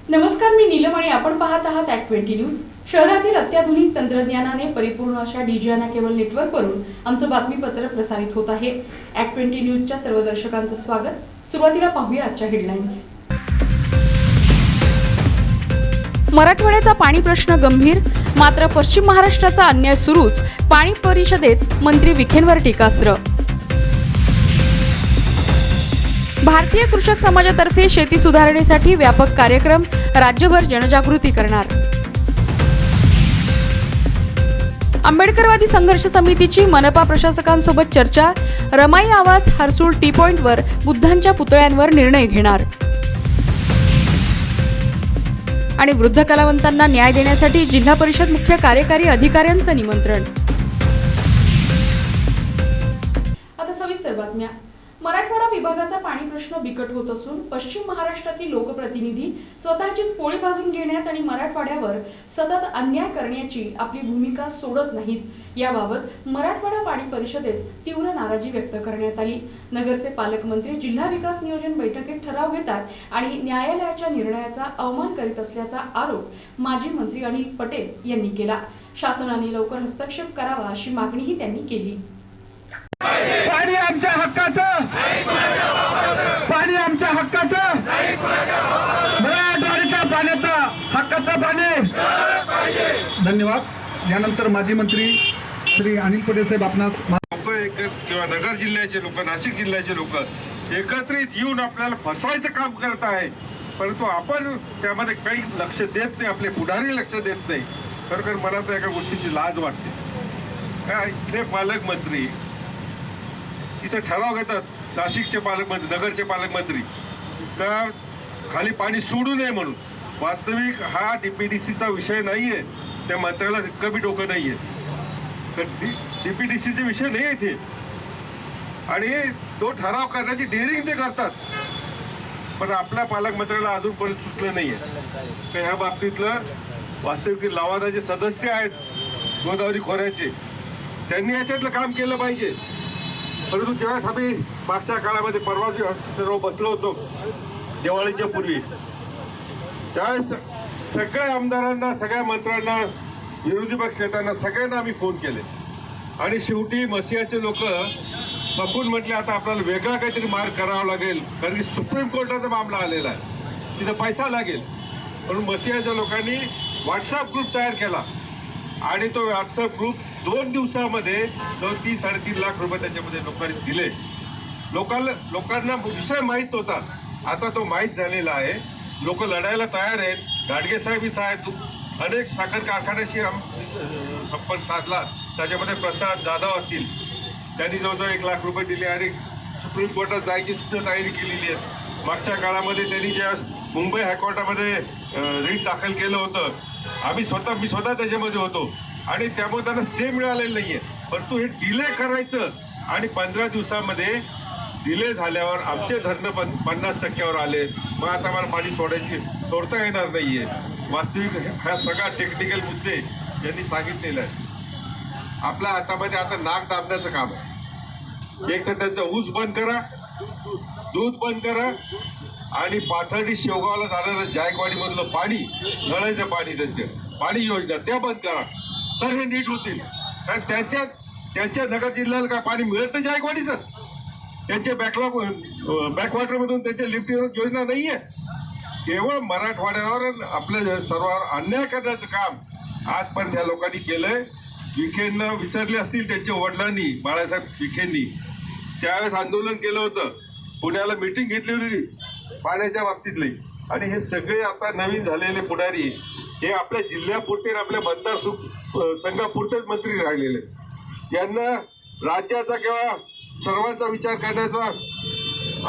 नमस्कार, मी नीलम आणि आपण पाहत आहात ॲक्ट 20 न्यूज। शहरातील अत्याधुनिक तंत्रज्ञानाने परिपूर्ण अशा डीजीआना केबल नेटवर्कवरून आमचं बातमीपत्र प्रसारित होत आहे। ॲक्ट 20 न्यूजच्या सर्व दर्शकांचं स्वागत। सुरुवातीला पाहूया आजच्या हेडलाईन्स। मराठवाड्याचा पाणी प्रश्न गंभीर, मात्र पश्चिम महाराष्ट्राचा अन्याय सुरूच। पाणी परिषदेत मंत्री विखेंवर टीकास्त्र। भारतीय कृषक समाजातर्फे शेती सुधारणेसाठी व्यापक कार्यक्रम, राज्यभर जनजागृती करणार। आंबेडकरवादी संघर्ष समितीची मनपा प्रशासकांसोबत चर्चा, रमाई आवास हर्सुल टी पॉइंटवर बुद्धांच्या पुतळ्यांवर निर्णय घेणार। आणि वृद्ध कलावंतांना न्याय देण्यासाठी जिल्हा परिषद मुख्य कार्यकारी अधिकाऱ्यांचं निमंत्रण। आता सविस्तर बातम्या। मराठवाडा विभागाचा पाणी प्रश्न बिकट होत असून पश्चिम महाराष्ट्रातील लोकप्रतिनिधी स्वतःचीच पोळी भाजून घेण्यात आणि मराठवाड्यावर सतत अन्याय करण्याची आपली भूमिका सोडत नाहीत। याबाबत मराठवाडा पाणी परिषदेत तीव्र नाराजी व्यक्त करण्यात आली। नगरचे पालकमंत्री जिल्हा विकास नियोजन बैठकीत ठराव घेतात आणि न्यायालयाच्या निर्णयाचा अवमान करीत असल्याचा आरोप माजी मंत्री अनिल पटेल यांनी केला। शासनाने लवकर हस्तक्षेप करावा अशी मागणीही त्यांनी केली। पाणी आमच्या हक्काचं, पाणी आमच्या हक्काचं, मराठवाड्याच्या पाण्याचा हक्काचं पाणी। धन्यवाद। यानंतर माजी मंत्री श्री अनिल पटेल साहेब आपणास लोक किंवा नगर जिल्ह्याचे लोक, नाशिक जिल्ह्याचे लोक एकत्रित येऊन आपल्याला फसवायचं काम करत आहे, परंतु आपण त्यामध्ये काही लक्ष देत नाही, आपले पुढारी लक्ष देत नाही। खरोखर मला तर एका गोष्टीची लाज वाटते। काय इथले पालकमंत्री इथे ठराव घेतात, नाशिकचे पालकमंत्री, नगरचे पालकमंत्री, तर खाली पाणी सोडू नये म्हणून। वास्तविक हा डीपीडीसीचा विषय नाहीये, त्या मंत्र्याला इतकं बी डोकं नाहीये, तर डीपीडीसीचे विषय नाही इथे, आणि तो ठराव करण्याची डेअरिंग ते करतात, पण आपल्या पालकमंत्र्याला अजूनपर्यंत सुचलं नाहीये। तर ह्या बाबतीतलं वास्तविक लवादाचे सदस्य आहेत गोदावरी खोऱ्याचे, त्यांनी याच्यातलं काम केलं पाहिजे। परंतु जेव्हा आम्ही मागच्या काळामध्ये परवा सर्व बसलो होतो दिवाळीच्या पूर्वी, त्यावेळेस सगळ्या आमदारांना, सगळ्या मंत्र्यांना, विरोधी पक्ष नेत्यांना सगळ्यांना आम्ही फोन केले, आणि शेवटी मसियाचे लोक बघून म्हटले आता आपल्याला वेगळा काहीतरी मार्ग करावा लागेल, कारण की सुप्रीम कोर्टाचा मामला आलेला आहे, तिथं पैसा लागेल। म्हणून मसियाच्या लोकांनी व्हॉट्सअप ग्रुप तयार केला, आणि तो व्हॉट्सअप ग्रुप 2 दिवसामध्ये 3-3.5 लाख रुपये त्याच्यामध्ये लोकांनी दिले। लोकांना विषय माहीत होता, आता तो माहीत झालेला आहे, लोक लढायला तयार आहेत। गाडगे साहेब आहेत, अनेक साखर कारखान्याशी संपर्क साधला, त्याच्यामध्ये प्रसाद जाधव असतील, त्यांनी जवळजवळ 1 लाख रुपये दिले आणि सुप्रीम कोर्टात जायची सुद्धा तयारी केलेली आहे। मागच्या काळामध्ये त्यांनी ज्या मुंबई हायकोर्टामध्ये रिट दाखल केलं होतं, मी स्वतः त्याच्यामध्ये होतो, आणि त्यामुळे त्यांना स्टे मिळालेलं नाहीये, परंतु हे डिले करायचं, आणि 15 दिवसामध्ये डिले झाल्यावर आमचे धरणं 50% आले, मग आता मला पाणी सोडता येणार नाहीये। वास्तविक हा सगळा टेक्निकल मुद्दे यांनी सांगितलेला आहे। आपल्या हातामध्ये आता नाक दाबण्याचं काम आहे। एक तर त्यांचा ऊस बंद करा, दूध बंद करा, आणि पाथर्डी शेवगावला जाणारं जायकवाडीमधलं पाणी, नळाचं पाणी, त्यांचं पाणी योजना त्या बंद करा, तर हे नीट होतील। कारण त्यांच्या नगर जिल्ह्याला काय पाणी मिळत नाही जायकवाडीचं, त्यांच्या बॅकवॉटरमधून त्यांच्या लिफ्ट योजना नाहीये। केवळ मराठवाड्यावर आपल्या सर्वांवर अन्याय करण्याचं काम आजपर्यंत या लोकांनी केलंय। विखेंना विसरले असतील त्यांच्या वडिलांनी, बाळासाहेब विखेंनी त्यावेळेस आंदोलन केलं होतं, पुण्याला मीटिंग घेतली होती पाण्याच्या बाबतीतली, आणि हे सगळे आता नवीन झालेले पुढारी हे आपल्या जिल्ह्यापुरते, आपल्या मतदारसंघापुरतेच मंत्री राहिलेले, यांना राज्याचा किंवा सर्वांचा विचार करण्याचा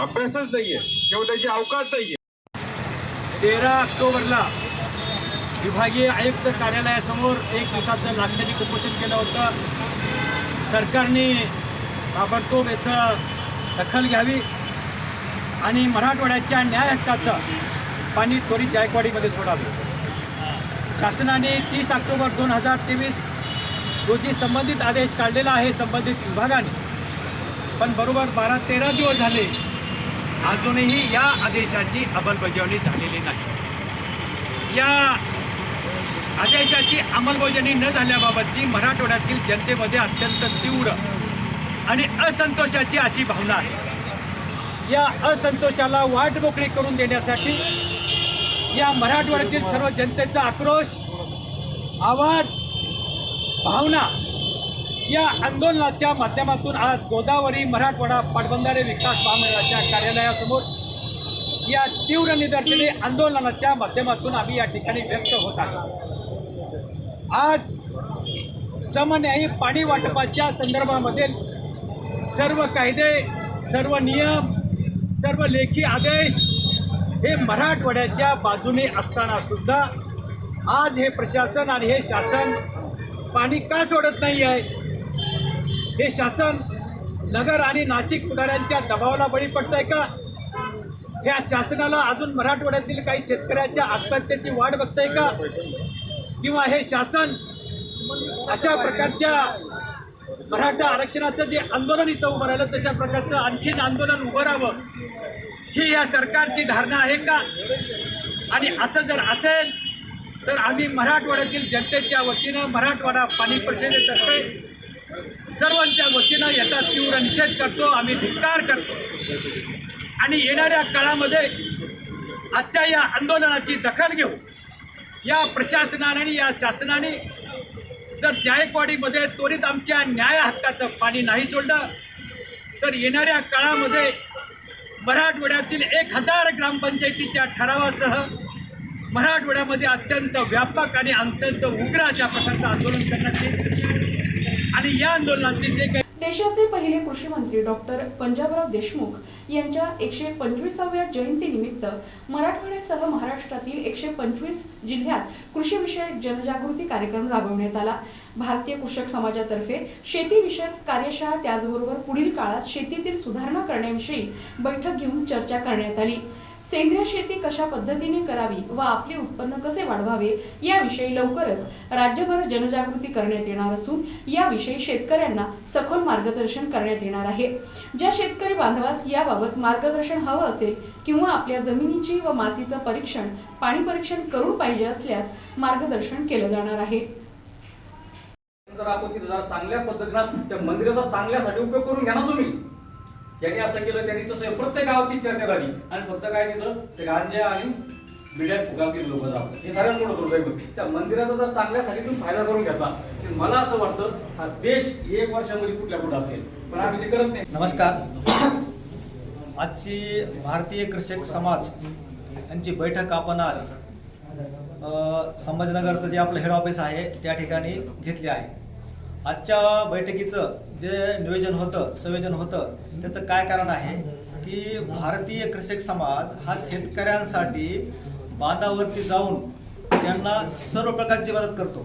अभ्यासच नाहीये, किंवा त्याची अवकाश नाहीये। 13 ऑक्टोबरला विभागीय आयुक्त कार्यालयासमोर 1 दिवसाचं लाक्षणिक उपोषण केलं होतं। सरकारने ताबडतोब याचं दखल घ्यावी आणि मराठवाड्याच्या न्याय हक्काचं पाणी त्वरित जायकवाडीमध्ये सोडावे। शासनाने 30 ऑक्टोबर 2023 रोजी संबंधित आदेश काढलेला आहे संबंधित विभागाने, पण बरोबर 12-13 दिवस झाले अजूनही या आदेशाची अंमलबजावणी झालेली नाही। या आदेशाची अंमलबजावणी न झाल्याबाबतची मराठवाड्यातील जनतेमध्ये अत्यंत तीव्र आणि असंतोषाची अशी भावना आहे. या असंतोषाला वाट मोकळी करून देण्यासाठी या मराठवाड्यातील सर्व जनतेचा आक्रोश, आवाज, भावना या आंदोलनाच्या माध्यमातून आज गोदावरी मराठवाडा पाटबंधारे विकास महामंडळाच्या कार्यालयासमोर या तीव्र निदर्शने आंदोलनाच्या माध्यमातून आम्ही या ठिकाणी व्यक्त होत आहोत. आज समन्यायी पाणी वाटपाच्या संदर्भामध्ये सर्व कायदे, सर्व नियम, सर्व लेखी आदेश हे मराठवाड्याच्या बाजूने असताना सुद्धा आज हे प्रशासन आणि हे शासन पाणी का सोडत नाही आहे? हे शासन नगर आणि नाशिक पुढाऱ्यांच्या दबावाला बळी पडतंय का? या शासनाला अजून मराठवाड्यातील काही शेतकऱ्याच्या आत्महत्येची वाट बघतंय का? किंवा हे शासन अशा प्रकारच्या मराठा आरक्षणाचं जे आंदोलन इथं उभं राहिलं तशा प्रकारचं आणखीन आंदोलन उभं राहावं ही या सरकारची धारणा आहे का? आणि असं जर असेल तर आम्ही मराठवाड्यातील जनतेच्या वतीनं, मराठवाडा पाणी परिषदेतर्फे सर्वांच्या वतीनं याचा तीव्र निषेध करतो, आम्ही धिक्कार करतो. आणि येणाऱ्या काळामध्ये आजच्या या आंदोलनाची दखल घेऊ या प्रशासनाने आणि या शासनाने जर जायकवाडीमध्ये त्वरित आमच्या न्याय हक्काचं पाणी नाही सोडलं तर येणाऱ्या काळामध्ये मराठवाड्यातील 1000 ग्रामपंचायतीच्या ठरावासह मराठवाड्यामध्ये अत्यंत व्यापक आणि अत्यंत उग्र अशा प्रकारचं आंदोलन करण्यात येईल. आणि या आंदोलनाचे जे काही देशाचे पहिले कृषी मंत्री डॉक्टर पंजाबराव देशमुख यांच्या 125व्या जयंतीनिमित्त मराठवाड्यासह महाराष्ट्रातील 125 जिल्ह्यात कृषीविषयक जनजागृती कार्यक्रम राबवण्यात आला. भारतीय कृषक समाजातर्फे शेतीविषयक कार्यशाळा, त्याचबरोबर पुढील काळात शेतीतील सुधारणा करण्याविषयी बैठक घेऊन चर्चा करण्यात आली. सेंद्रिय शेती कशा पद्धतीने करावी व आपले उत्पन्न कसे वाढवावे याविषयी लवकरच राज्यभर जनजागृती करण्यात येणार असून याविषयी शेतकऱ्यांना सखोल मार्गदर्शन करण्यात येणार आहे. ज्या शेतकरी बांधवास याबाबत मार्गदर्शन हवं असेल किंवा आपल्या जमिनीची व मातीचं परीक्षण, पाणी परीक्षण करून पाहिजे असल्यास मार्गदर्शन केलं जाणार आहे. जर आपण तिथे जरा चांगल्या पद्धतीनं त्या मंदिराचा चांगल्यासाठी उपयोग करून घ्या ना तुम्ही. यांनी असं केलं, त्यांनी तसं प्रत्येक गावाची चर्चा झाली आणि फक्त काय तिथं ते गांजा आणि बिड्यात फुगावतील लोक जातात. हे सगळ्यात मोठं दुर्दैव. त्या मंदिराचा जर चांगल्यासाठी तुम्ही फायदा करून घेतला तर मला असं वाटतं हा देश 1 वर्षामध्ये कुठल्या कुठं असेल, पण आम्ही ते करत नाही. नमस्कार. आजची भारतीय कृषक समाज यांची बैठक आपण आज संभाजीनगरचं जे आपलं हेड ऑफिस आहे त्या ठिकाणी घेतली आहे. आजच्या बैठकीचं जे नियोजन होतं, संयोजन होतं, त्याचं काय कारण आहे की भारतीय कृषक समाज हा शेतकऱ्यांसाठी बांधावरती जाऊन त्यांना सर्व प्रकारची मदत करतो.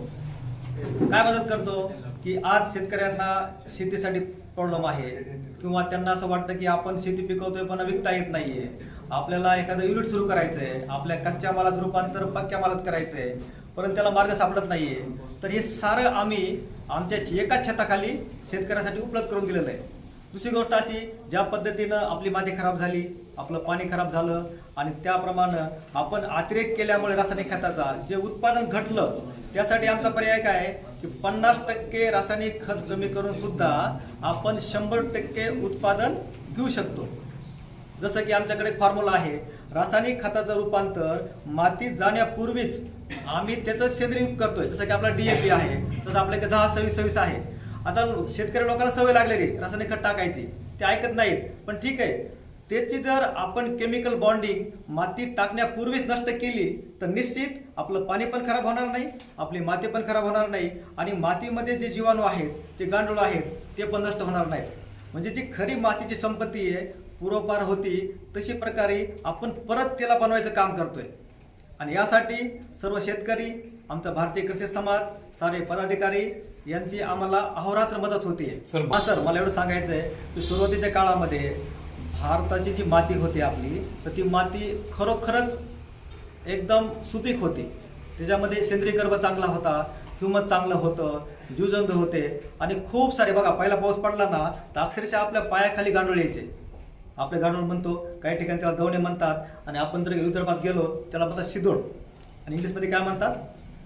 काय मदत करतो की आज शेतकऱ्यांना शेतीसाठी प्रॉब्लेम आहे किंवा त्यांना असं वाटतं की आपण शेती पिकवतोय पण विकता येत नाहीये, आपल्याला एखादं युनिट सुरू करायचं आहे, आपल्या कच्च्या मालाचं रूपांतर पक्क्या मालात करायचं आहे, परंतु त्याला मार्ग सापडत नाहीये. तर हे सारं आम्ही आमच्या एकाच छताखाली शेतकऱ्यासाठी उपलब्ध करून दिलेलं आहे. दुसरी गोष्ट अशी, ज्या पद्धतीनं आपली माती खराब झाली, आपलं पाणी खराब झालं आणि त्याप्रमाणे आपण अतिरेक केल्यामुळे रासायनिक खताचा जे उत्पादन घटलं, त्यासाठी आमचा पर्याय काय आहे की 50% रासायनिक खत कमी करून सुद्धा आपण 100% उत्पादन घेऊ शकतो. जसं की आमच्याकडे एक फॉर्म्युला आहे, रासायनिक खताचं रूपांतर मातीत जाण्यापूर्वीच आम्ही त्याचं सेंद्रिय करतोय. जसं की आपला DAP आहे, तसं आपल्याकडे 10-26-26 आहे. आता शेतकरी लोकांना सवय लागलेली रासायनिक खत टाकायची, ते ऐकत नाहीत. पण ठीक आहे, त्याची जर आपण केमिकल बॉन्डिंग मातीत टाकण्यापूर्वीच नष्ट केली तर निश्चित आपलं पाणी पण खराब होणार नाही, आपली माती पण खराब होणार नाही आणि मातीमध्ये जे जीवाणू आहेत, जे गांडूळ आहेत, ते पण नष्ट होणार नाहीत. म्हणजे जी खरी मातीची संपत्ती आहे पूर्वपार होती तशी प्रकारे आपण परत त्याला बनवायचं काम करतोय. आणि यासाठी सर्व शेतकरी, आमचा भारतीय कृषी समाज, सारे पदाधिकारी यांची आम्हाला अहोरात्र मदत होती. सर मला एवढं सांगायचं आहे की सुरुवातीच्या काळामध्ये भारताची जी माती होती आपली, तर ती माती खरोखरच एकदम सुपीक होती. त्याच्यामध्ये सेंद्रिय गर्भ चांगला होता, ह्युमस चांगलं होतं, जीवजंतू होते आणि खूप सारे, बघा पहिला पाऊस पडला ना तर अक्षरशः आपल्या पायाखाली गांडूळ यायचे. आपले गांडूळ म्हणतो, काही ठिकाणी त्याला दवणे म्हणतात आणि आपण जर विदर्भात गेलो त्याला म्हणतात शिदोड. आणि इंग्लिशमध्ये काय म्हणतात,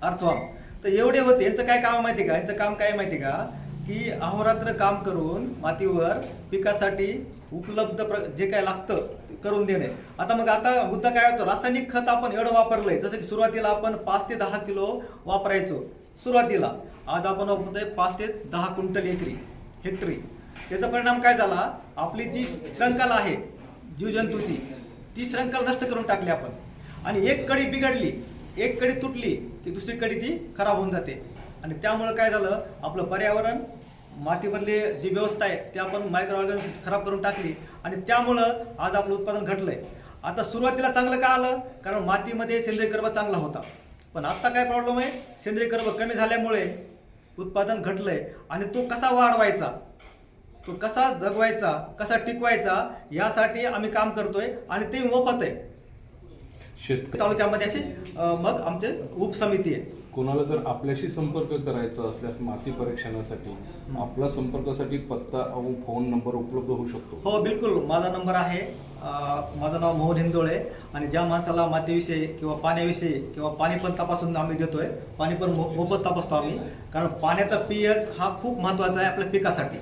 अर्थवॉर्म. तर एवढे होते. यांचं काय काम माहिती आहे का, यांचं काम काय माहिती आहे का, की अहोरात्र काम करून मातीवर पिकासाठी उपलब्ध जे काय लागतं ते करून देणे. आता मुद्दा काय होतो, रासायनिक खत आपण एवढं वापरलंय, जसं की सुरुवातीला आपण 5 ते 10 किलो वापरायचो सुरुवातीला. आज आपण वापरतोय 5 ते 10 क्विंटल हेक्टरी. त्याचा परिणाम काय झाला, आपली जी श्रंखला आहे जीवजंतूची, ती श्रंखला नष्ट करून टाकली आपण. आणि एक कडी बिघडली, एक कडी तुटली की दुसरी कडी ती खराब होऊन जाते. आणि त्यामुळे काय झालं, आपलं पर्यावरण, मातीमधली जी व्यवस्था आहे ते आपण मायक्रो ऑर्गॅनिझम खराब करून टाकली. आणि त्यामुळं आज आपलं उत्पादन घटलंय. आता सुरुवातीला चांगलं का आलं, कारण मातीमध्ये सेंद्रिय कर्ब चांगला होता. पण आता काय प्रॉब्लेम आहे, सेंद्रिय कर्ब कमी झाल्यामुळे उत्पादन घटलंय. आणि तो कसा वाढवायचा, तो कसा जगवायचा, कसा टिकवायचा, यासाठी आम्ही काम करतोय. आणि ते मोफत आहे. तालुक्यामध्ये अशी मग आमचे उपसमिती आहे. कोणाला जर आपल्याशी संपर्क करायचा असल्यास माती परीक्षणासाठी आपला संपर्कासाठी पत्ता व फोन नंबर उपलब्ध होऊ शकतो? हो बिलकुल, माझा नंबर आहे. माझं नाव मोहन हिंदोळे. आणि ज्या माणसाला मातीविषयी किंवा पाण्याविषयी किंवा पाणी पण तपासून आम्ही देतोय, पाणी पण मोफत तपासतो आम्ही. कारण पाण्याचा पीएच हा खूप महत्त्वाचा आहे आपल्या पिकासाठी.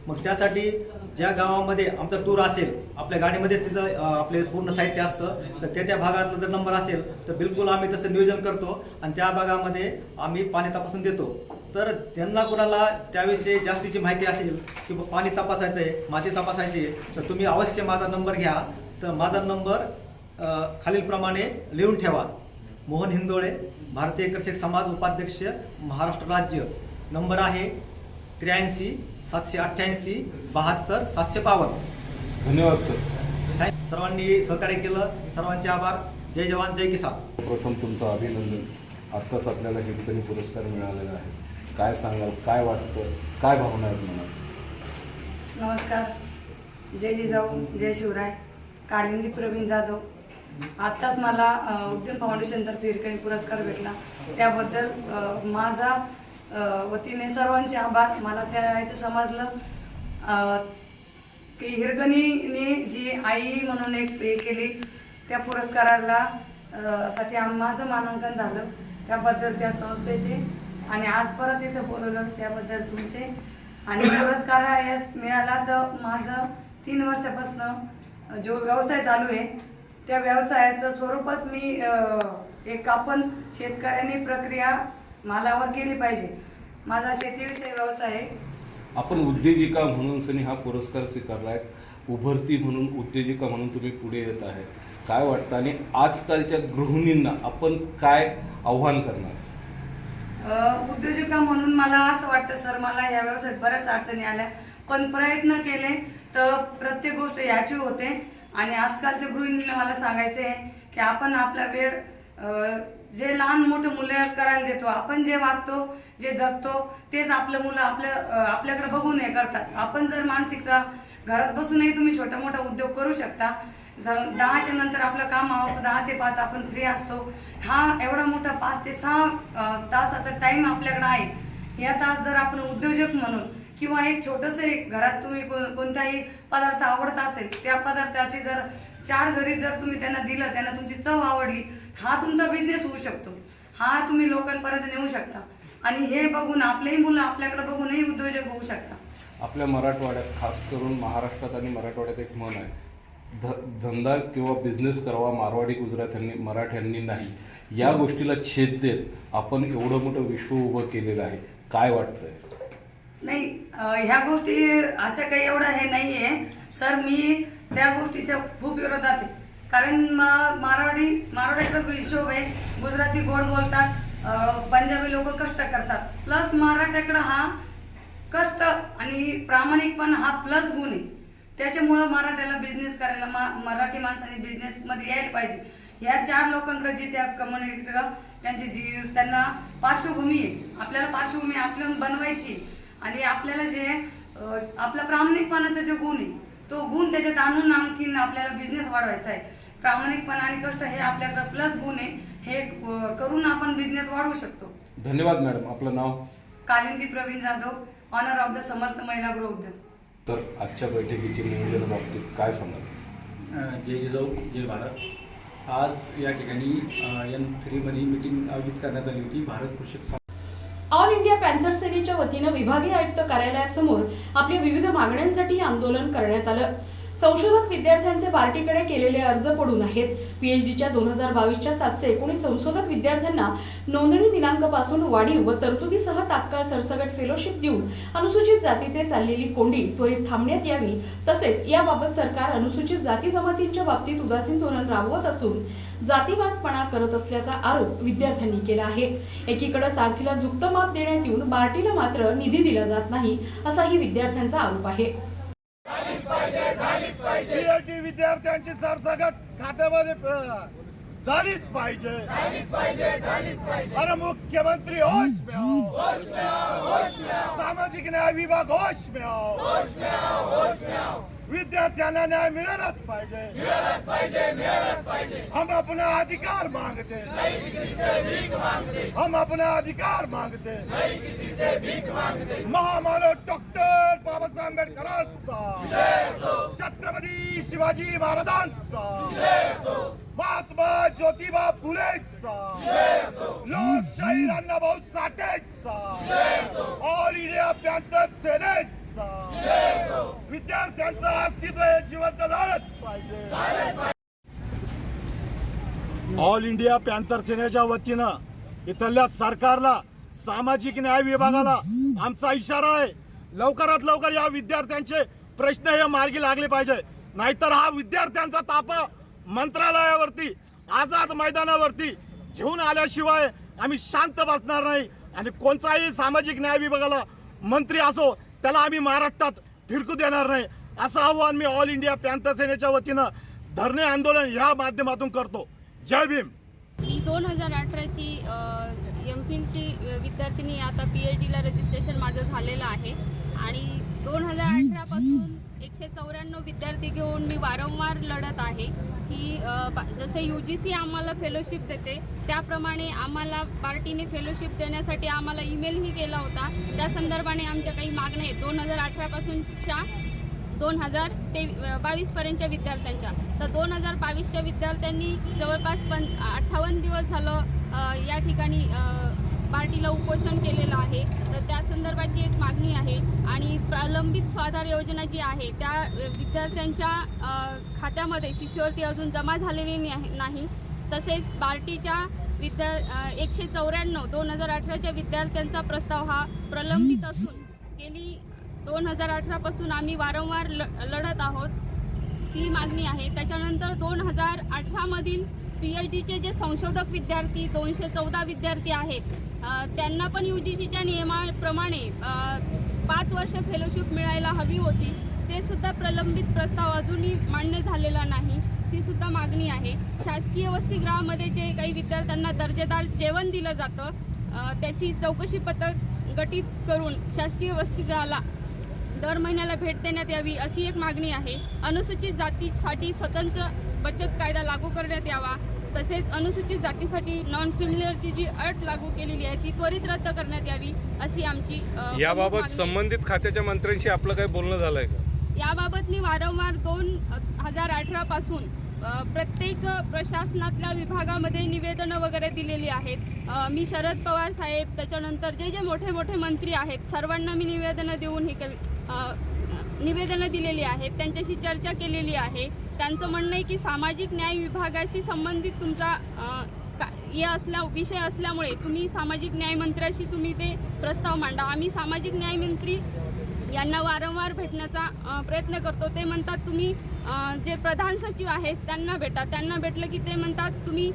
मग त्यासाठी ज्या गावामध्ये आमचा टूर असेल, आपल्या गाडीमध्ये तिथं आपले पूर्ण साहित्य असतं, तर त्या भागातला जर नंबर असेल तर बिलकुल आम्ही तसं नियोजन करतो आणि त्या भागामध्ये आम्ही पाणी तपासून देतो. तर त्यांना कोणाला त्याविषयी जास्तीची माहिती असेल की पाणी तपासायचं आहे, माती तपासायची आहे, तर तुम्ही अवश्य माझा नंबर घ्या. तर माझा नंबर खालीलप्रमाणे लिहून ठेवा. मोहन हिंदोळे, भारतीय कृषक समाज उपाध्यक्ष, महाराष्ट्र राज्य. नंबर आहे 83 788 72 752. धन्यवाद सर. सर्वांनी सहकार्य केलं, सर्वांचे आभार. जय जवान जय किसान. प्रथम तुमचं अभिनंदन. आत्ताच आपल्याला हिरकणी पुरस्कार मिळालेला आहे. काय सांगाल, काय वाटतं, काय भावना आहेत मनात? नमस्कार. जय जिजाऊ, जय शिवराय. कालिंदी प्रवीण जाधव. आत्ताच मला उद्यम फाउंडेशनतर्फे हिरकणी पुरस्कार भेटला, त्याबद्दल माझा वतीने सर्वांचे आभार. मला त्याचं समजलं की हिरकणीने जी आई म्हणून एक हे केली, त्या पुरस्काराला साठी माझं मानांकन झालं, त्याबद्दल त्या संस्थेचे आणि आज परत इथं बोलवलं त्याबद्दल तुमचे. आणि पुरस्कार यास मिळाला तर माझं 3 वर्षापासून जो व्यवसाय चालू आहे त्या व्यवसायाचं स्वरूपच मी एक आपण शेतकऱ्यांनी प्रक्रिया मालावर केली पाहिजे. माझा शेतीविषयी व्यवसाय आहे. आपण उद्योजिका म्हणून सनी हा पुरस्कार स्वीकारलाय. उभरती म्हणून, उद्योजिका म्हणून तुम्ही पुढे येत आहे. काय वाटतं आणि आजकालच्या गृहिणींना आपण काय आव्हान करणार? उद्योजिका म्हणून मला असं वाटतं सर, मला ह्या व्यवसायात बऱ्याच अडचणी आल्या, पण प्रयत्न केले तर प्रत्येक गोष्ट याची होते. आणि आजकालच्या गृहिणींना मला सांगायचे आहे की आपण आपला वेळ जे लहान मोठे मुलं करायला देतो, आपण जे वागतो, जे जगतो, तेच आपलं मुलं आपल्याकडे बघून हे करतात. आपण जर मानसिकता घरात बसूनही तुम्ही छोटा मोठा उद्योग करू शकता. 10च्या नंतर आपलं काम आवडतं, 10 ते 5 आपण फ्री असतो. हा एवढा मोठा 5 ते 6 तासाचा टाइम आपल्याकडे आहे. या तास जर आपण उद्योजक म्हणून किंवा एक छोटंसं एक घरात तुम्ही कोणताही पदार्थ आवडत असेल, त्या पदार्थाची जर 4 घरी जर तुम्ही त्यांना दिलं, त्यांना तुमची चव आवडली, हा तुमचा बिझनेस होऊ शकतो. हा तुम्ही लोकांपर्यंत नेऊ शकता. आणि हे बघून आपलेही मुलं आपल्याकडे बघूनही उद्योजक होऊ शकता. आपल्या मराठवाड्यात, खास करून महाराष्ट्रात आणि मराठवाड्यात एक म्हण आहे, धंदा किंवा बिझनेस करावा मारवाडी गुजरात्यांनी, मराठ्यांनी नाही. या गोष्टीला छेद देत आपण एवढं मोठं विश्व उभं केलेलं आहे. काय वाटतंय? नाही, ह्या गोष्टी अशा काही एवढं हे नाही आहे सर. मी त्या गोष्टीच्या खूप विरोधात आहे. कारण मारवाड्याकडे हिशोब आहे, गुजराती गोड बोलतात, पंजाबी लोक कष्ट करतात, प्लस मराठ्याकडं हा कष्ट आणि प्रामाणिकपणा हा प्लस गुण आहे. त्याच्यामुळं मराठ्याला बिझनेस करायला, मराठी माणसाने बिझनेसमध्ये यायला पाहिजे. ह्या 4 लोकांकडे जी त्या कम्युनिटीला त्यांची जी त्यांना पार्श्वभूमी आहे, आपल्याला पार्श्वभूमी आपल्याला बनवायची. आणि आपल्याला जे आपला प्रामाणिकपणाचा जो गुण आहे, तो गुण त्याच्यात आणून आणखीन आपल्याला बिझनेस वाढवायचा आहे. प्रामाणिकपणा आणि कष्ट हे आपल्याकडे प्लस गुण आहे. हे करून आपण बिझनेस वाढवू शकतो. धन्यवाद मॅडम. आपलं नाव? Kalindi Pravin Jadhav, owner of the Samarth Mahila Griha उद्योग. तर आजच्या बैठकीच्या नियोजनाबाबतीत काय सांगाल? जय जिजाऊ, जय भारत. आज या ठिकाणी N3मध्ये मीटिंग आयोजित करण्यात आली होती. भारत कृषक ऑल इंडिया पॅन्थर सेनेच्या वतीनं विभागीय आयुक्त कार्यालयासमोर आपल्या विविध मागण्यांसाठी आंदोलन करण्यात आलं. संशोधक विद्यार्थ्यांचे बार्टीकडे केलेले अर्ज पडून आहेत. PhDच्या 2022च्या 719 संशोधक विद्यार्थ्यांना नोंदणी दिनांकापासून वाढीव व तरतुदीसह तात्काळ सरसकट फेलोशिप देऊन अनुसूचित जातीचे चाललेली कोंडी त्वरित थांबण्यात यावी. तसेच याबाबत सरकार अनुसूचित जाती जमातींच्या बाबतीत उदासीन धोरण राबवत असून जातीवादपणा करत असल्याचा आरोप विद्यार्थ्यांनी केला आहे. एकीकडे सारथीला झुकतं माप देण्यात येऊन बार्टीला मात्र निधी दिला जात नाही असाही विद्यार्थ्यांचा आरोप आहे. PhD विद्यार्थ्यांची सरसकट खात्यामध्ये झालीच पाहिजे. अरे मुख्यमंत्री होश में आओ. सामाजिक न्याय विभाग होश में आओ. विद्यार्थ्यांना न्याय मिळालाच पाहिजे. हम अपना अधिकार मांगते. हम अपना अधिकार मांगते. महामानव डॉक्टर बाबासाहेब आंबेडकरांचा, छत्रपती शिवाजी महाराजांचा, महात्मा ज्योतिबा फुलेंचा, लोकशाहीर अण्णाभाऊ साठेंचा, ऑल इंडिया पॅन्थर सेनेचा, विद्यार्थ्यांचं अस्तित्व हे जिवंत झालंच पाहिजे. ऑल इंडिया पॅन्थर सेनेच्या वतीनं इथल्या सरकारला, सामाजिक न्याय विभागाला आमचा इशारा आहे. लवकरात लवकर या विद्यार्थ्यांचे प्रश्न हे मार्गी लागले पाहिजे. नाहीतर हा विद्यार्थ्यांचा तापा मंत्रालयावरती, आझाद मैदानावरती घेऊन आल्याशिवाय आम्ही शांत बसणार नाही. आणि कोणताही सामाजिक न्याय विभागाला मंत्री असो त्याला आम्ही महाराष्ट्रात फिरकू देणार नाही असं आव्हान मी ऑल इंडिया पॅन्थर सेनेच्या वतीनं धरणे आंदोलन ह्या माध्यमातून करतो. जय भीम. मी 2018ची MPhilची विद्यार्थिनी. आता PhDला रजिस्ट्रेशन माझं झालेलं आहे आणि 2018 पासून 194 विद्यार्थी घेऊन मी वारंवार लढत आहे की जसे UGC आम्हाला फेलोशिप देते त्याप्रमाणे आम्हाला पार्टीने फेलोशिप देण्यासाठी आम्हाला ईमेलही केला होता. त्या संदर्भाने आमच्या काही मागण्या आहेत 2018 पासूनच्या 2022 पर्यंतच्या विद्यार्थ्यांच्या. तर 2022च्या विद्यार्थ्यांनी जवळपास 58 दिवस झालं या ठिकाणी पार्टीला उपोषण केलेलं आहे. तर त्या संदर्भाची एक मागणी आहे. आणि प्रलंबित स्वाधार योजना जी आहे त्या विद्यार्थ्यांच्या खात्यामध्ये शिष्यवृत्ती अजून जमा झालेली नाही. तसेच पार्टीच्या 194 2018च्या विद्यार्थ्यांचा प्रस्ताव हा प्रलंबित असून गेली 2018 पासून आम्ही वारंवार लढत आहोत. ती मागणी आहे. त्याच्यानंतर 2018 मधील PhDचे जे संशोधक विद्यार्थी 214 विद्यार्थी आहेत त्यांना पण UGCच्या नियमाप्रमाणे 5 वर्ष फेलोशिप मिळायला हवी होती. ते सुद्धा प्रलंबित प्रस्ताव अजूनही मान्य झालेला नाही. ती सुद्धा मागणी आहे. शासकीय वसतिगृहामध्ये जे काही विद्यार्थ्यांना दर्जेदार जेवण दिलं जातं त्याची चौकशी पथक गठीत करून शासकीय वसतिगृहाला दर महिन्याला भेट देण्यात यावी अशी एक मागणी आहे. अनुसूचित जातीसाठी स्वतंत्र बचत कायदा लागू करण्यात यावा. तसेच अनुसूचित जातीसाठी नॉन क्रिमिनलची जी अट लागू केलेली आहे ती त्वरित रद्द करण्यात यावी अशी आमची याबाबत संबंधित खात्याच्या मंत्र्यांशी आपलं काही बोलणं झालंय का? याबाबत मी वारंवार 2018 पासून प्रत्येक प्रशासनातल्या विभागामध्ये निवेदनं वगैरे दिलेली आहेत. मी शरद पवार साहेब त्याच्यानंतर जे मोठे मोठे मंत्री आहेत सर्वांना मी निवेदनं देऊन निवेदनं दिलेली आहेत. त्यांच्याशी चर्चा केलेली आहे. त्यांचं म्हणणं आहे की सामाजिक न्याय विभागाशी संबंधित तुमचा विषय असल्यामुळे तुम्ही सामाजिक न्याय मंत्र्याशी तुम्ही ते प्रस्ताव मांडा. आम्ही सामाजिक न्याय मंत्री यांना वारंवार भेटण्याचा प्रयत्न करतो. ते म्हणतात तुम्ही जे प्रधान सचिव आहेत त्यांना भेटा. त्यांना भेटलं की ते म्हणतात तुम्ही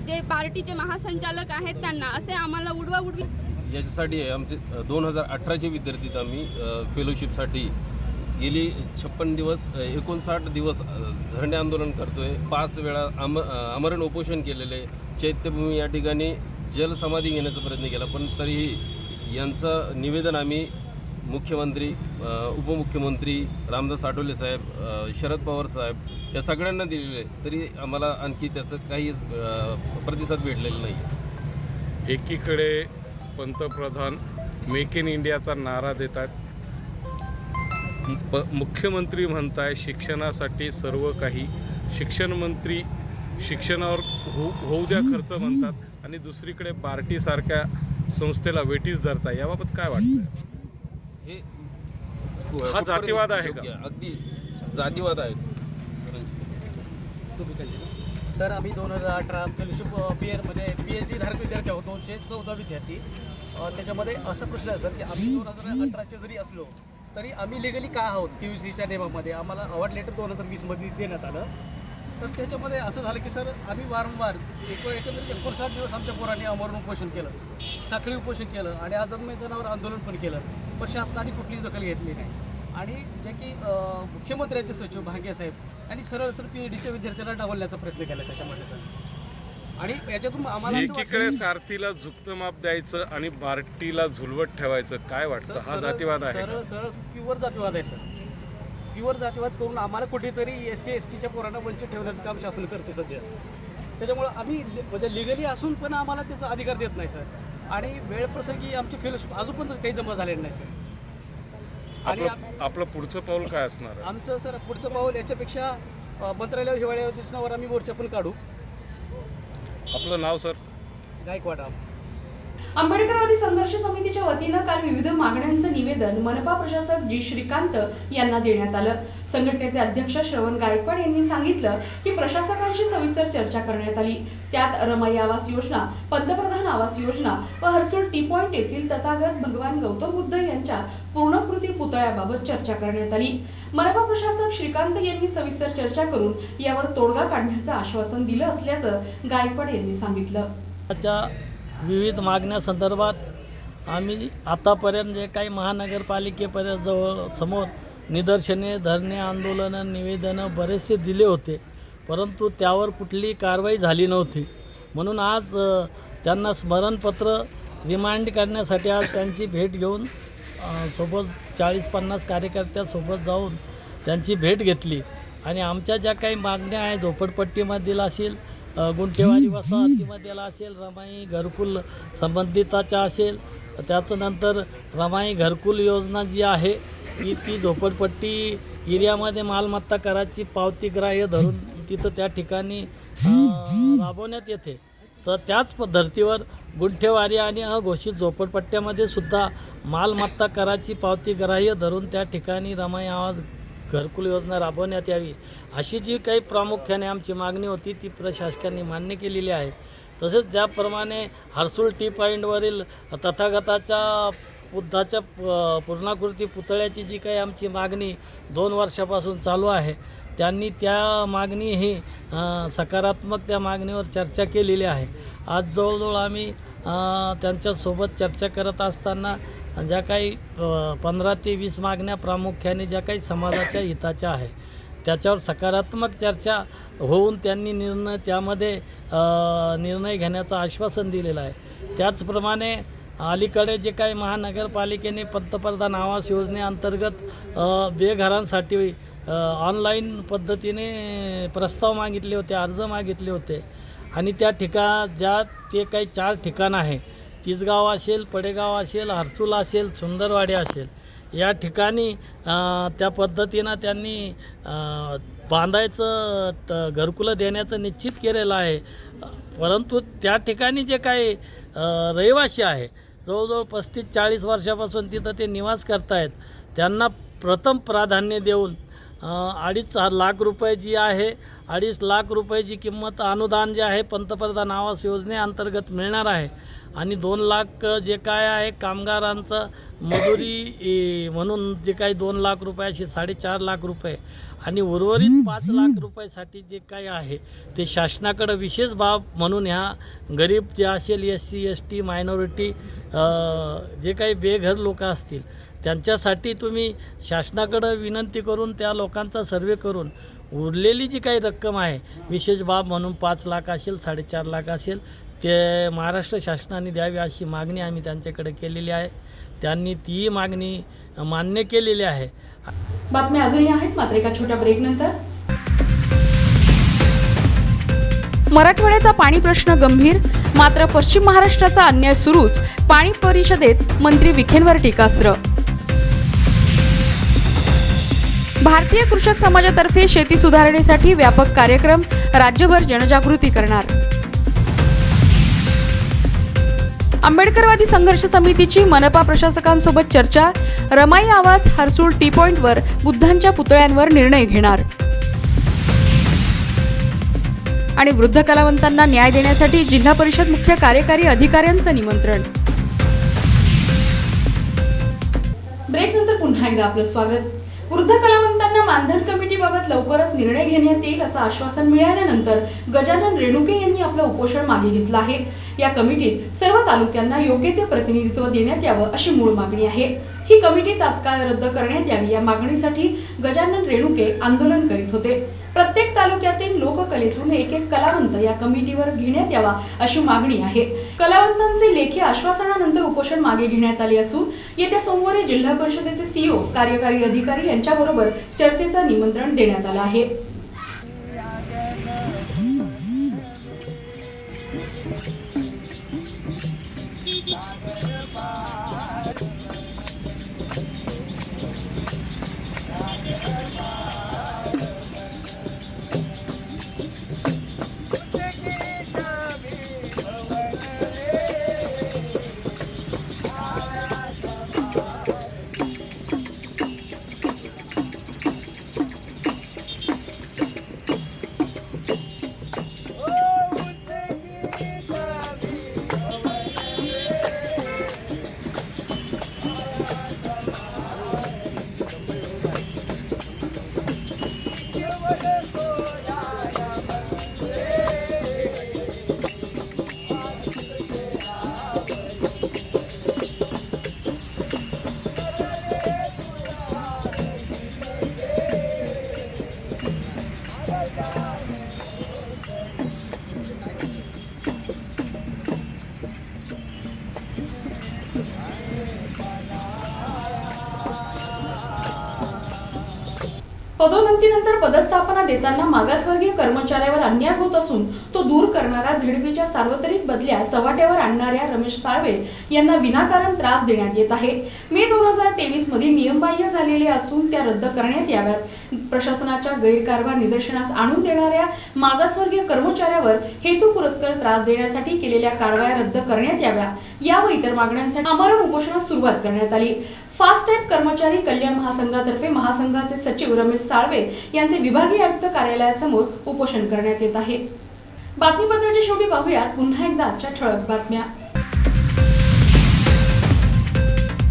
जे पार्टीचे महासंचालक आहेत त्यांना. असे आम्हाला उडवाउडवी याच्यासाठी आमचे 2018चे विद्यार्थी आम्ही फेलोशिपसाठी गेली 56 दिवस 59 दिवस धरणे आंदोलन करतोय. 5 वेळा आमरण उपोषण केलेले. चैत्यभूमी या ठिकाणी जलसमाधी घेण्याचा प्रयत्न केला पण तरीही यांचं निवेदन आम्ही मुख्यमंत्री, उपमुख्यमंत्री रामदास आठवले साहेब, शरद पवार साहेब या सगळ्यांना दिलेले तरी आम्हाला आणखी त्याचं काहीच प्रतिसाद भेटलेला नाही. एकीकडे पंतप्रधान मेक इन इंडियाचा नारा देतात. मुख्यमंत्री म्हणताय शिक्षणासाठी सर्व काही. शिक्षण मंत्री शिक्षणावर होऊ द्या खर्च म्हणतात आणि दुसरीकडे बार्टीसारख्या संस्थेला वेटीस धरता, याबाबत काय वाटतं? हे हा जातीवाद आहे का? अगदी जातीवाद आहे. सर, आम्ही 2018 फेलोशिप PRमध्ये PhD धारक विद्यार्थी आहोत, 214 विद्यार्थी. त्याच्यामध्ये असा प्रश्न आहे सर की आम्ही 2018चे जरी असलो तरी आम्ही लिगली का आहोत QCच्या नियमामध्ये. आम्हाला अवॉर्ड लेटर 2020मध्ये देण्यात आलं. तर त्याच्यामध्ये असं झालं की सर आम्ही वारंवार एकंदरीत 59 दिवस आमच्या पोरांनी आमरण उपोषण केलं, साखळी उपोषण केलं आणि आझाद मैदानावर आंदोलन पण केलं, पण शासनाने कुठलीच दखल घेतली नाही. आणि जे की मुख्यमंत्र्यांचे सचिव भांगे साहेब आणि सरळ PhDच्या विद्यार्थ्यांना डावलण्याचा प्रयत्न केला त्याच्यामध्ये सर. आणि याच्यातून आम्हाला एकीकडे सारथीला झुकतं माप द्यायचं आणि बार्टीला झुलवत ठेवायचं, काय वाटतं? हा जातीवाद आहे का? सरळ प्युअर जातीवाद आहे सर. प्युअर जातीवाद करून आम्हाला कुठेतरी SC STच्या पोरांना वंचित ठेवण्याचं काम शासन करते सध्या. त्याच्यामुळं आम्ही म्हणजे लिगली असून पण आम्हाला त्याचा अधिकार देत नाही सर. आणि वेळप्रसंगी आमची फेलोशिप अजून पण काही जमा झालेली नाही सर. आणि आपलं पुढचं पाऊल काय असणार आहे? आमचं सर पुढचं पाऊल याच्यापेक्षा मंत्रालयावर हिवाळी अधिवेशनावर आम्ही मोर्चा पण काढू. आपलं नाव सर? गायकवाड. आंबेडकरवादी संघर्ष समितीच्या वतीनं काल विविध मागण्यांचं निवेदन मनपा प्रशासक जी श्रीकांत यांना देण्यात आलं. संघटनेचे अध्यक्ष श्रवण गायकवाड यांनी सांगितलं की प्रशासकांशी सविस्तर चर्चा करण्यात आली. त्यात रमाई आवास योजना, पंतप्रधान आवास योजना व हर्सुल टी पॉइंट येथील तथागत भगवान गौतम बुद्ध यांच्या पूर्णकृती पुतळ्याबाबत चर्चा करण्यात आली. मनपा प्रशासक श्रीकांत यांनी सविस्तर चर्चा करून यावर तोडगा काढण्याचं आश्वासन दिलं असल्याचं गायकवाड यांनी सांगितलं. विविध मागण्यासंदर्भात आम्ही आतापर्यंत जे काही महानगरपालिकेपर्यंत समोर निदर्शने, धरणे, आंदोलनं, निवेदनं बरेचसे दिले होते, परंतु त्यावर कुठलीही कारवाई झाली नव्हती. म्हणून आज त्यांना स्मरणपत्र रिमाइंड करण्यासाठी आज त्यांची भेट घेऊन सोबत 40-50 कार्यकर्त्यांसोबत जाऊन त्यांची भेट घेतली. आणि आमच्या ज्या काही मागण्या आहेत, झोपडपट्टीमधील असेल, गुंठेवारी वसाहतीमधील असेल, रमाई घरकुल संबंधिताच्या असेल, त्याचं नंतर रमाई घरकुल योजना जी आहे ती झोपडपट्टी एरियामध्ये मालमत्ता कराची पावती ग्राह्य धरून तिथं त्या ठिकाणी राबवण्यात येते. तर त्याच धर्तीवर गुंठेवारी आणि अघोषित झोपडपट्ट्यामध्ये सुद्धा मालमत्ता कराची पावती ग्राह्य धरून त्या ठिकाणी रमाई आवास घरकुल योजना राबवण्यात यावी, अशी जी काही प्रामुख्याने आमची मागणी होती ती प्रशासकांनी मान्य केलेली आहे. तसेच ज्याप्रमाणे हर्सुल टी पॉईंटवरील तथागताच्या बुद्धाच्या पूर्णाकृती पुतळ्याची जी काही आमची मागणी 2 वर्षापासून चालू आहे, त्यांनी त्या मागणी ही सकारात्मक त्या मागणीवर चर्चा केलेली आहे. आज जवळजवळ आम्ही त्यांच्यासोबत चर्चा करत असताना ज्या काही 15 ते 20 मागण्या प्रामुख्याने ज्या काही समाजाच्या हिताच्या आहे त्याच्यावर सकारात्मक चर्चा होऊन त्यांनी त्यामध्ये निर्णय घेण्याचं आश्वासन दिलेलं आहे. त्याचप्रमाणे अलीकडे जे काही महानगरपालिकेने पंतप्रधान आवास योजनेअंतर्गत बेघरांसाठी ऑनलाईन पद्धतीने प्रस्ताव मागितले होते, अर्ज मागितले होते आणि त्या ते काही 4 ठिकाणं आहे, तिसगाव असेल, पडेगाव असेल, हर्सुल असेल, सुंदरवाडी असेल, या ठिकाणी त्या पद्धतीनं त्यांनी बांधायचं घरकुलं देण्याचं निश्चित केलेलं आहे. परंतु त्या ठिकाणी जे काही रहिवासी आहे जवळजवळ 35-40 वर्षापासून तिथं ते निवास करतायत, त्यांना प्रथम प्राधान्य देऊन 2.5 लाख रुपये जी आहे, 2.5 लाख रुपये जी किंमत अनुदान जे आहे पंतप्रधान आवास योजनेअंतर्गत मिळणार आहे आणि 2 लाख जे काय आहे कामगारांचं मजुरी म्हणून जे काही 2 लाख रुपये अशी 4.5 लाख रुपये आणि उर्वरित 5 लाख रुपयासाठी जे काही आहे ते शासनाकडं विशेष बाब म्हणून ह्या गरीब जे असेल SC ST मायनॉरिटी जे काही बेघर लोक असतील त्यांच्यासाठी तुम्ही शासनाकडं विनंती करून त्या लोकांचा सर्वे करून उरलेली जी काही रक्कम आहे विशेष बाब म्हणून 5 लाख असेल, 4.5 लाख असेल, ते महाराष्ट्र शासनाने द्यावी अशी मागणी आम्ही त्यांच्याकडे केलेली आहे. त्यांनी ती मागणी मान्य केलेली आहे. बातम्या अजूनही आहेत मात्र एका छोट्या ब्रेकनंतर. मराठवाड्याचा पाणी प्रश्न गंभीर, मात्र पश्चिम महाराष्ट्राचा अन्याय सुरूच. पाणी परिषदेत मंत्री विखेंवर टीकास्त्र. भारतीय कृषक समाजातर्फे शेती सुधारणेसाठी व्यापक कार्यक्रम, राज्यभर जनजागृती करणार. आंबेडकरवादी संघर्ष समितीची मनपा प्रशासकांसोबत चर्चा, रमाई आवास हर्सूल टी पॉइंटवर बुद्धांच्या पुतळ्यांवर निर्णय घेणार. आणि वृद्ध कलावंतांना न्याय देण्यासाठी जिल्हा परिषद मुख्य कार्यकारी अधिकाऱ्यांचं निमंत्रण. ब्रेक नंतर पुन्हा एकदा आपलं स्वागत. वृद्ध कलावंतांना मानधन कमिटीबाबत लवकरच निर्णय घेण्यात येईल असं आश्वासन मिळाल्यानंतर गजानन रेणुके यांनी आपलं उपोषण मागे घेतलं आहे. या कमिटीत सर्व तालुक्यांना योग्य ते प्रतिनिधित्व देण्यात यावं अशी मूळ मागणी आहे. ही कमिटी तात्काळ रद्द करण्यात यावी या मागणीसाठी गजानन रेणुके आंदोलन करीत होते. प्रत्येक तालुक्यातील लोककलेतून एक कलावंत या कमिटीवर घेण्यात यावा अशी मागणी आहे. कलावंतांचे लेखी आश्वासनानंतर उपोषण मागे घेण्यात आले असून येत्या सोमवारी जिल्हा परिषदेचे सीईओ, कार्यकारी अधिकारी यांच्याबरोबर चर्चेचं निमंत्रण देण्यात आलं आहे. पदोन्नतीनंतर पदस्थापना देताना मागासवर्गीय कर्मचाऱ्यावर अन्याय होत असून तो दूर करणारा झेडपीच्या सार्वत्रिक बदल्या चव्हाट्यावर आणणाऱ्या रमेश साळवे यांना विनाकारण त्रास देण्यात येत आहे. मे 2023 मधील नियमबाह्य झालेले असून त्या रद्द करण्यात याव्यात. प्रशासनाच्या गैरकारभार निदर्शनास आणून देणाऱ्या मागासवर्गीय कर्मचाऱ्यावर हेतुपुरस्सर त्रास देण्यासाठी केलेल्या कारवाया रद्द करण्यात याव्या व इतर मागण्यांसाठी आमरण उपोषणास सुरुवात करण्यात आली. फास्ट टॅग कर्मचारी कल्याण महासंघातर्फे महासंघाचे सचिव रमेश साळवे यांचे विभागीय आयुक्त कार्यालयासमोर उपोषण करण्यात येत आहे. बातमीपत्राच्या शेवटी पाहूयात पुन्हा एकदा आजच्या ठळक बातम्या.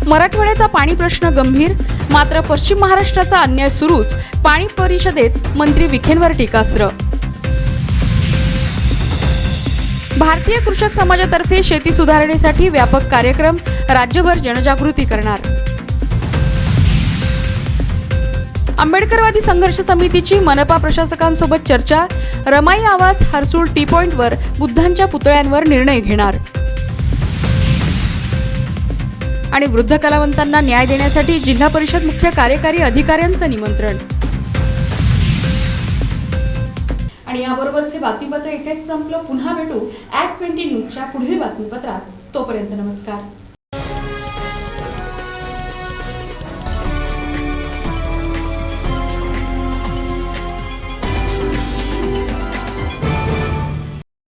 मराठवाड्याचा पाणी प्रश्न गंभीर, मात्र पश्चिम महाराष्ट्राचा अन्याय सुरूच. पाणी परिषदेत मंत्री विखेंवर टीकास्त्र. भारतीय कृषक समाजातर्फे शेती सुधारणेसाठी व्यापक कार्यक्रम, राज्यभर जनजागृती करणार. आंबेडकरवादी संघर्ष समितीची मनपा प्रशासकांसोबत चर्चा, रमाई आवास हर्सूल टी पॉइंटवर बुद्धांच्या पुतळ्यांवर निर्णय घेणार. आणि वृद्ध कलावंतांना न्याय देण्यासाठी जिल्हा परिषद मुख्य कार्यकारी अधिकाऱ्यांचं निमंत्रण. आणि याबरोबरच हे बातमीपत्र इथेच संपलं. पुन्हा भेटू @20 न्यूजच्या पुढील बातमीपत्रात. तोपर्यंत नमस्कार.